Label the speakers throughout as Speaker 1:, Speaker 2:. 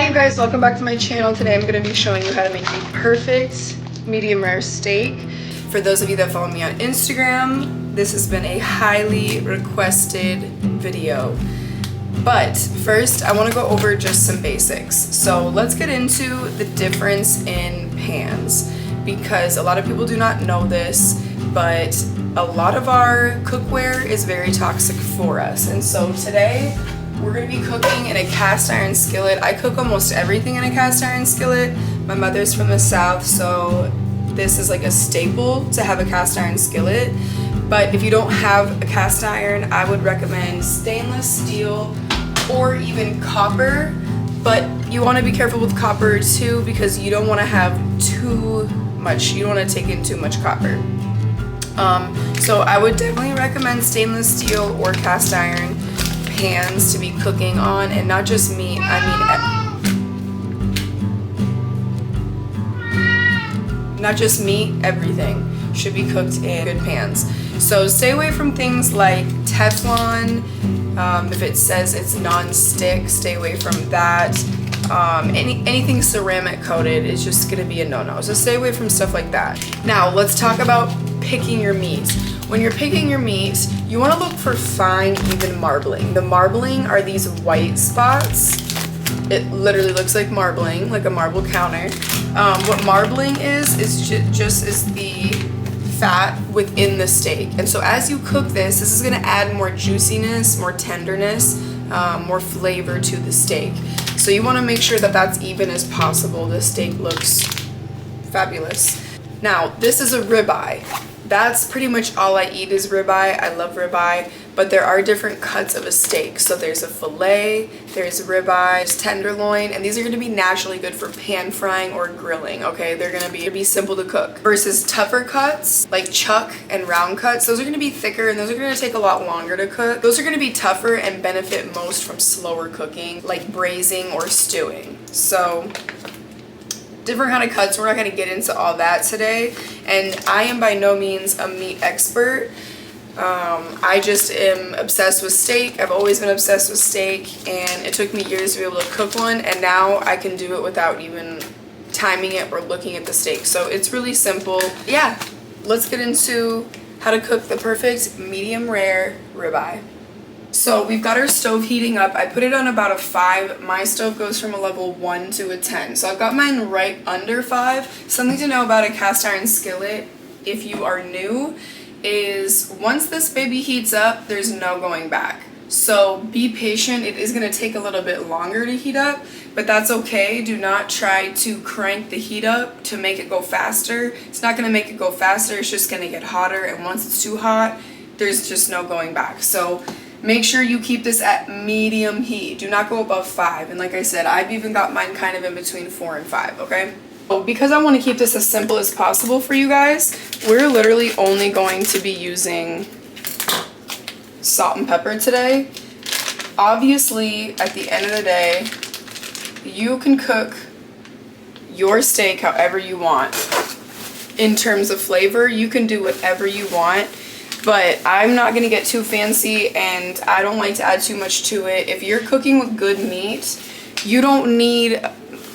Speaker 1: Hi you guys, welcome back to my channel. Today I'm going to be showing you how to make the perfect medium rare steak. For those of you that follow me on Instagram, this has been a highly requested video. But first I want to go over just some basics. So let's get into the difference in pans, because a lot of people do not know this, but a lot of our cookware is very toxic for us. And so today we're gonna be cooking in a cast iron skillet. I cook almost everything in a cast iron skillet. My mother's from the South, so this is like a staple to have a cast iron skillet. But if you don't have a cast iron, I would recommend stainless steel or even copper. But you wanna be careful with copper too, because you don't wanna have too much, you don't wanna take in too much copper. So I would definitely recommend stainless steel or cast iron pans to be cooking on, and not just meat, not just meat, everything should be cooked in good pans. So stay away from things like Teflon. If it says it's non-stick, stay away from that. Anything ceramic coated is just gonna be a no-no, so stay away from stuff like that. Now let's talk about picking your meat. When you're picking your meat, you want to look for fine, even marbling. The marbling are these white spots. It literally looks like marbling, like a marble counter. What marbling is just the fat within the steak. And so as you cook this is going to add more juiciness, more tenderness, more flavor to the steak. So you want to make sure that that's even as possible. The steak looks fabulous. Now, this is a ribeye. That's pretty much all I eat is ribeye. I love ribeye, but there are different cuts of a steak. So there's a fillet, there's ribeye, there's tenderloin, and these are gonna be naturally good for pan frying or grilling, okay? They're gonna be simple to cook. Versus tougher cuts, like chuck and round cuts, those are gonna be thicker and those are gonna take a lot longer to cook. Those are gonna be tougher and benefit most from slower cooking, like braising or stewing. So, different kind of cuts. We're not going to get into all that today, and I am by no means a meat expert. I just am obsessed with steak. I've always been obsessed with steak, and it took me years to be able to cook one, and now I can do it without even timing it or looking at the steak. So it's really simple. Yeah, let's get into how to cook the perfect medium rare ribeye. So we've got our stove heating up. I put it on about a 5. My stove goes from a level 1 to a 10. So I've got mine right under 5. Something to know about a cast iron skillet, if you are new, is once this baby heats up, there's no going back. So be patient. It is going to take a little bit longer to heat up, but that's okay. Do not try to crank the heat up to make it go faster. It's not going to make it go faster. It's just going to get hotter, and once it's too hot, there's just no going back. So make sure you keep this at medium heat. Do not go above 5. And like I said, I've even got mine kind of in between 4 and 5, okay? So because I want to keep this as simple as possible for you guys, we're literally only going to be using salt and pepper today. Obviously, at the end of the day, you can cook your steak however you want. In terms of flavor, you can do whatever you want. But I'm not going to get too fancy, and I don't like to add too much to it. If you're cooking with good meat, you don't need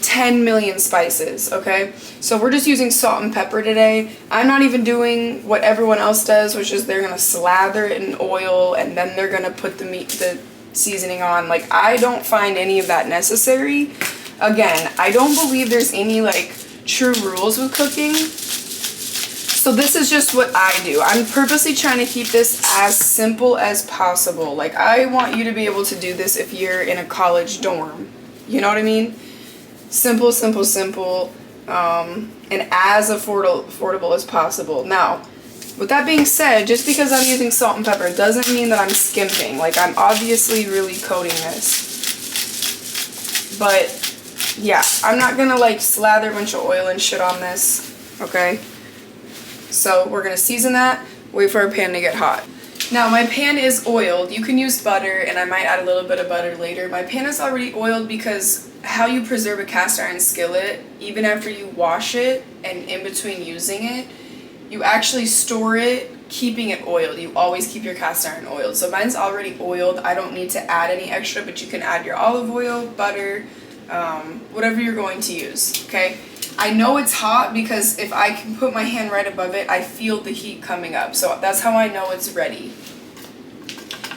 Speaker 1: 10 million spices, okay? So we're just using salt and pepper today. I'm not even doing what everyone else does, which is they're going to slather it in oil and then they're going to put the seasoning on. Like, I don't find any of that necessary. Again, I don't believe there's any like true rules with cooking. So this is just what I do. I'm purposely trying to keep this as simple as possible. Like, I want you to be able to do this if you're in a college dorm. You know what I mean? Simple, simple, simple, and as affordable as possible. Now, with that being said, just because I'm using salt and pepper doesn't mean that I'm skimping. Like, I'm obviously really coating this. But, yeah, I'm not gonna like slather a bunch of oil and shit on this, okay? So we're going to season that, wait for our pan to get hot. Now my pan is oiled. You can use butter, and I might add a little bit of butter later. My pan is already oiled because how you preserve a cast iron skillet, even after you wash it and in between using it, you actually store it keeping it oiled. You always keep your cast iron oiled. So mine's already oiled. I don't need to add any extra, but you can add your olive oil, butter, whatever you're going to use, okay? I know it's hot because if I can put my hand right above it, I feel the heat coming up. So that's how I know it's ready.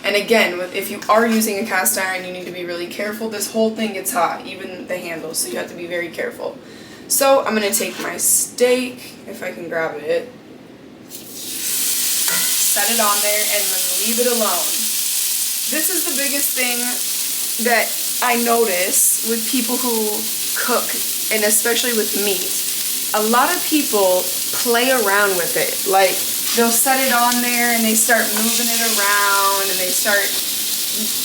Speaker 1: And again, if you are using a cast iron, you need to be really careful. This whole thing gets hot, even the handle, so you have to be very careful. So I'm going to take my steak, if I can grab it, set it on there, and then leave it alone. This is the biggest thing that I notice with people who cook, and especially with meat. A lot of people play around with it. Like, they'll set it on there and they start moving it around and they start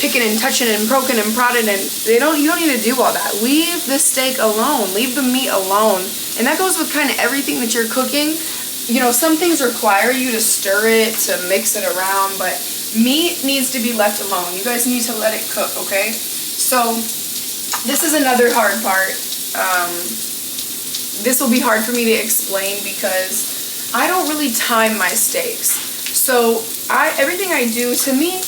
Speaker 1: picking and touching and poking and prodding, and you don't need to do all that. Leave the steak alone. Leave the meat alone. And that goes with kind of everything that you're cooking. You know, some things require you to stir it, to mix it around, but meat needs to be left alone. You guys need to let it cook, okay? So this is another hard part. This will be hard for me to explain because I don't really time my steaks. So everything I do, to me,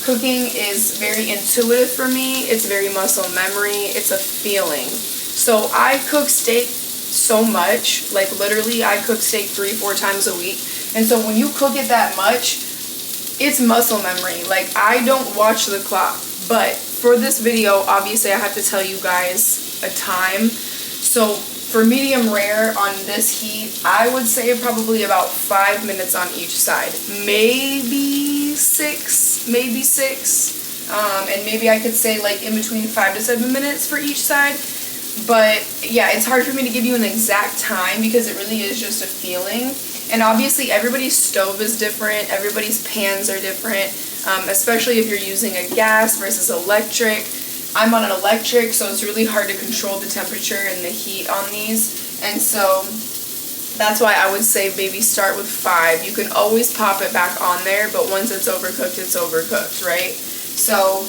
Speaker 1: cooking is very intuitive for me. It's very muscle memory. It's a feeling. So I cook steak so much, like literally I cook steak 3-4 times a week. And so when you cook it that much, it's muscle memory. Like, I don't watch the clock, but for this video, obviously I have to tell you guys a time. So for medium rare on this heat, I would say probably about 5 minutes on each side. Maybe six. And maybe I could say like in between 5 to 7 minutes for each side. But yeah, it's hard for me to give you an exact time because it really is just a feeling. And obviously everybody's stove is different, everybody's pans are different, especially if you're using a gas versus electric. I'm on an electric, so it's really hard to control the temperature and the heat on these. And so that's why I would say maybe start with 5. You can always pop it back on there, but once it's overcooked, it's overcooked, right? So,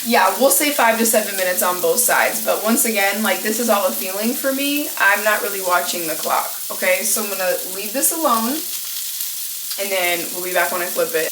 Speaker 1: yeah, we'll say 5 to 7 minutes on both sides. But once again, like, this is all a feeling for me. I'm not really watching the clock, okay? So I'm going to leave this alone, and then we'll be back when I flip it.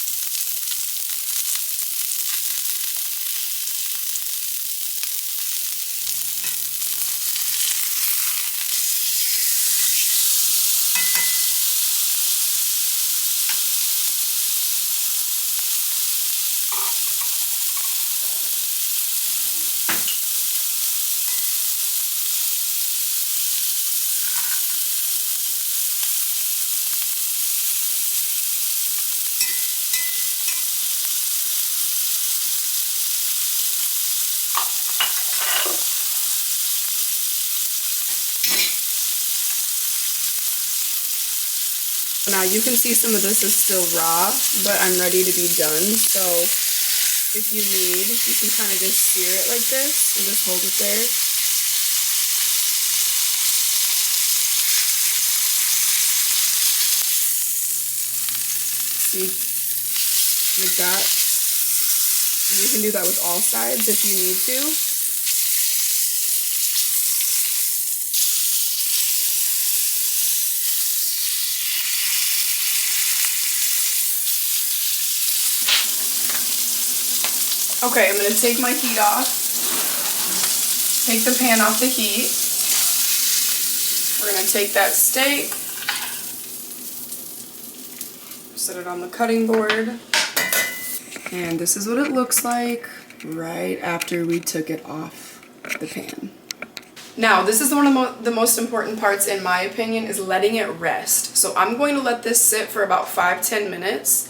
Speaker 1: Now you can see some of this is still raw, but I'm ready to be done. So if you need, you can kind of just sear it like this and just hold it there. See, like that. And you can do that with all sides if you need to. Okay, I'm going to take my heat off, take the pan off the heat. We're going to take that steak, set it on the cutting board, and this is what it looks like right after we took it off the pan. Now, this is one of the most important parts, in my opinion, is letting it rest. So I'm going to let this sit for about 5-10 minutes.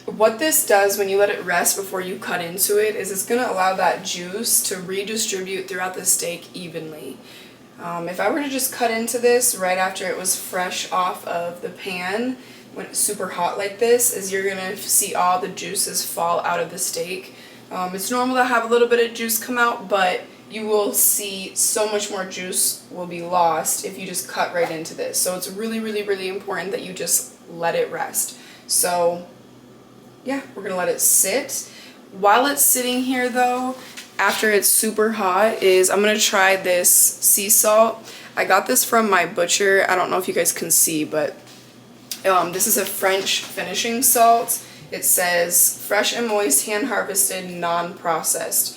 Speaker 1: What this does when you let it rest before you cut into it is it's going to allow that juice to redistribute throughout the steak evenly. If I were to just cut into this right after it was fresh off of the pan, when it's super hot like this, is you're going to see all the juices fall out of the steak. It's normal to have a little bit of juice come out, but you will see so much more juice will be lost if you just cut right into this. So it's really, really, really important that you just let it rest. So yeah, we're gonna let it sit. While it's sitting here though, after it's super hot, I'm gonna try this sea salt. I got this from my butcher. I don't know if you guys can see, but this is a French finishing salt. It says fresh and moist, hand harvested, non-processed.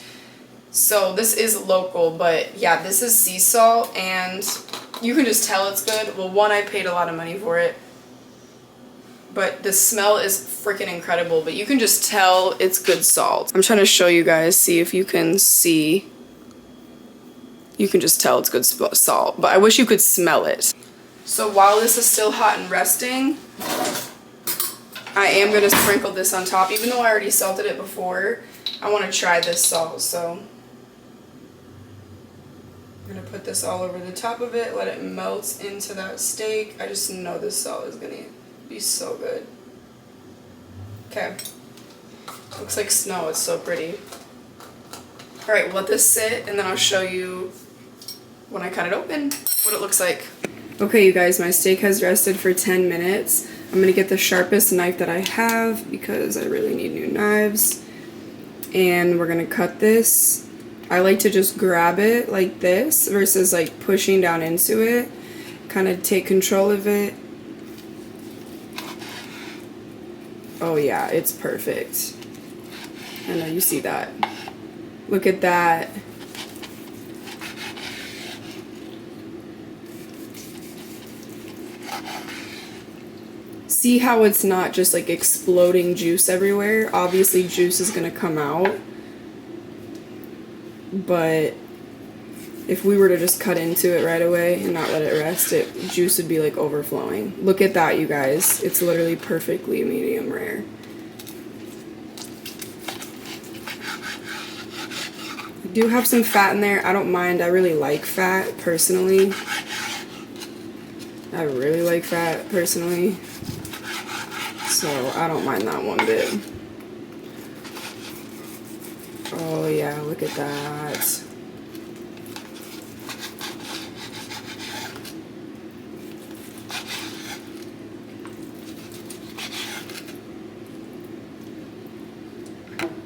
Speaker 1: So this is local, but yeah, this is sea salt, and you can just tell it's good. Well, one, I paid a lot of money for it, but the smell is freaking incredible, but you can just tell it's good salt. I'm trying to show you guys, see if you can see. You can just tell it's good salt, but I wish you could smell it. So while this is still hot and resting, I am going to sprinkle this on top. Even though I already salted it before, I want to try this salt, so I'm going to put this all over the top of it, let it melt into that steak. I just know this salt is going to be so good. Okay. Looks like snow. It's so pretty. Alright, let this sit, and then I'll show you when I cut it open what it looks like. Okay, you guys, my steak has rested for 10 minutes. I'm going to get the sharpest knife that I have because I really need new knives. And we're going to cut this. I like to just grab it like this versus like pushing down into it. Kind of take control of it. Oh yeah, it's perfect. I know you see that. Look at that. See how it's not just like exploding juice everywhere? Obviously juice is gonna come out, but if we were to just cut into it right away and not let it rest, juice would be like overflowing. Look at that, you guys. It's literally perfectly medium rare. I do have some fat in there. I don't mind. I really like fat personally. I really like fat personally. So I don't mind that one bit. Oh yeah, look at that.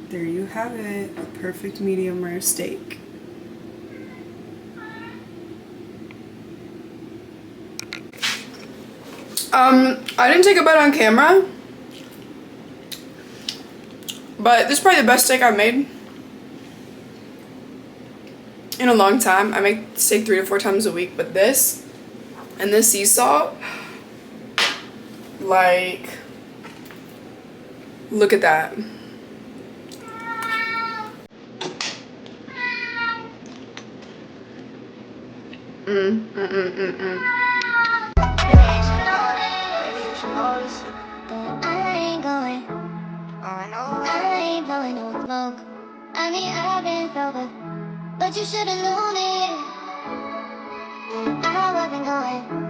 Speaker 1: There you have it, a perfect medium rare steak. I didn't take a bite on camera, but this is probably the best steak I've made in a long time. I make steak 3 to 4 times a week, but this and this sea salt, like, look at that.
Speaker 2: But you should've known it. I wasn't going.